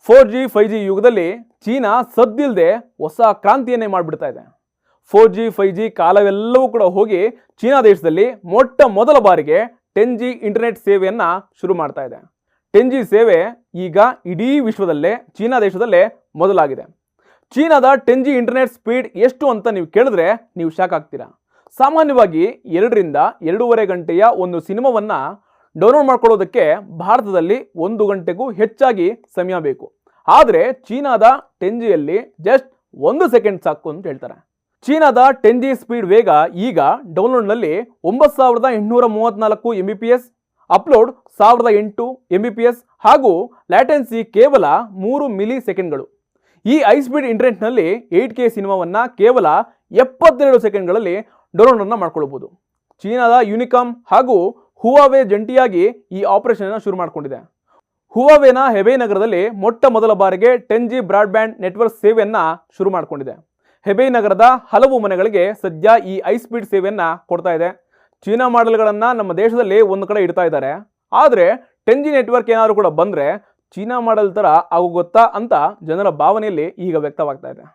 4G 5G ಯುಗದಲ್ಲಿ China ಸದ್ದಿಲ್ಲದೆ ಹೊಸ ಕ್ರಾಂತಿಯನ್ನೇ ಮಾಡಿಬಿಡ್ತಾ ಇದೆ. 4G 5G ಕಾಲವೆಲ್ಲವೂ ಕೂಡ ಹೋಗಿ ಚೀನಾ ದೇಶದಲ್ಲಿ ಮೊಟ್ಟ ಮೊದಲ ಬಾರಿಗೆ 10G ಇಂಟರ್ನೆಟ್ ಸೇವೆಯನ್ನು ಶುರು ಮಾಡ್ತಾ ಇದೆ. 10G ಸೇವೆ ಈಗ ಇಡೀ ವಿಶ್ವದಲ್ಲೇ ಚೀನಾ ದೇಶದಲ್ಲೇ ಮೊದಲಾಗಿದೆ. ಚೀನಾದ 10G ಇಂಟರ್ನೆಟ್ ಸ್ಪೀಡ್ ಎಷ್ಟು ಅಂತ ನೀವು ಕೇಳಿದ್ರೆ ನೀವು ಶಾಕ್ ಆಗ್ತೀರಾ. ಸಾಮಾನ್ಯವಾಗಿ 2 ರಿಂದ 2.5 ಗಂಟೆಯ ಒಂದು ಸಿನಿಮಾವನ್ನು ಡೌನ್ಲೋಡ್ ಮಾಡ್ಕೊಳ್ಳೋದಕ್ಕೆ ಭಾರತದಲ್ಲಿ 1 ಗಂಟೆಗೂ ಹೆಚ್ಚಾಗಿ ಸಮಯ ಬೇಕು. ಆದರೆ ಚೀನಾದ 10Gಯಲ್ಲಿ ಜಸ್ಟ್ 1 ಸೆಕೆಂಡ್ ಸಾಕು ಅಂತ ಹೇಳ್ತಾರೆ. ಚೀನಾದ 10G ಸ್ಪೀಡ್ ವೇಗ ಈಗ ಡೌನ್ಲೋಡ್ನಲ್ಲಿ 9834 Mbps, ಅಪ್ಲೋಡ್ 1008 Mbps ಹಾಗೂ ಲ್ಯಾಟೆನ್ಸಿ ಕೇವಲ 3 ಮಿಲಿ ಸೆಕೆಂಡ್ಗಳು. ಈ ಹೈ ಸ್ಪೀಡ್ ಇಂಟರ್ನೆಟ್ನಲ್ಲಿ 8K ಸಿನಿಮಾವನ್ನು ಕೇವಲ 72 ಸೆಕೆಂಡ್ಗಳಲ್ಲಿ ಡೌನ್ಲೋಡನ್ನು ಮಾಡ್ಕೊಳ್ಬೋದು. ಚೀನಾದ ಯುನಿಕಾಮ್ ಹಾಗೂ ಹುವಾವೆ ಜಂಟಿಯಾಗಿ ಈ ಆಪರೇಷನ್ ಶುರು ಮಾಡಿಕೊಂಡಿದೆ. ಹುವಾವೆನ ಹೆಬೈ ನಗರದಲ್ಲಿ ಮೊಟ್ಟ ಮೊದಲ ಬಾರಿಗೆ 10G ಬ್ರಾಡ್ಬ್ಯಾಂಡ್ ನೆಟ್ವರ್ಕ್ ಸೇವೆಯನ್ನು ಶುರು ಮಾಡಿಕೊಂಡಿದೆ. ಹೆಬೈ ನಗರದ ಹಲವು ಮನೆಗಳಿಗೆ ಸದ್ಯ ಈ ಹೈ ಸ್ಪೀಡ್ ಸೇವೆಯನ್ನು ಕೊಡ್ತಾ ಇದೆ. ಚೀನಾ ಮಾಡೆಲ್ಗಳನ್ನು ನಮ್ಮ ದೇಶದಲ್ಲಿ ಒಂದು ಕಡೆ ಇಡ್ತಾ ಇದ್ದಾರೆ. ಆದರೆ 10G ನೆಟ್ವರ್ಕ್ ಏನಾದರೂ ಕೂಡ ಬಂದರೆ ಚೀನಾ ಮಾಡೆಲ್ ಥರ ಆಗೋಗುತ್ತಾ ಅಂತ ಜನರ ಭಾವನೆಯಲ್ಲಿ ಈಗ ವ್ಯಕ್ತವಾಗ್ತಾ ಇದೆ.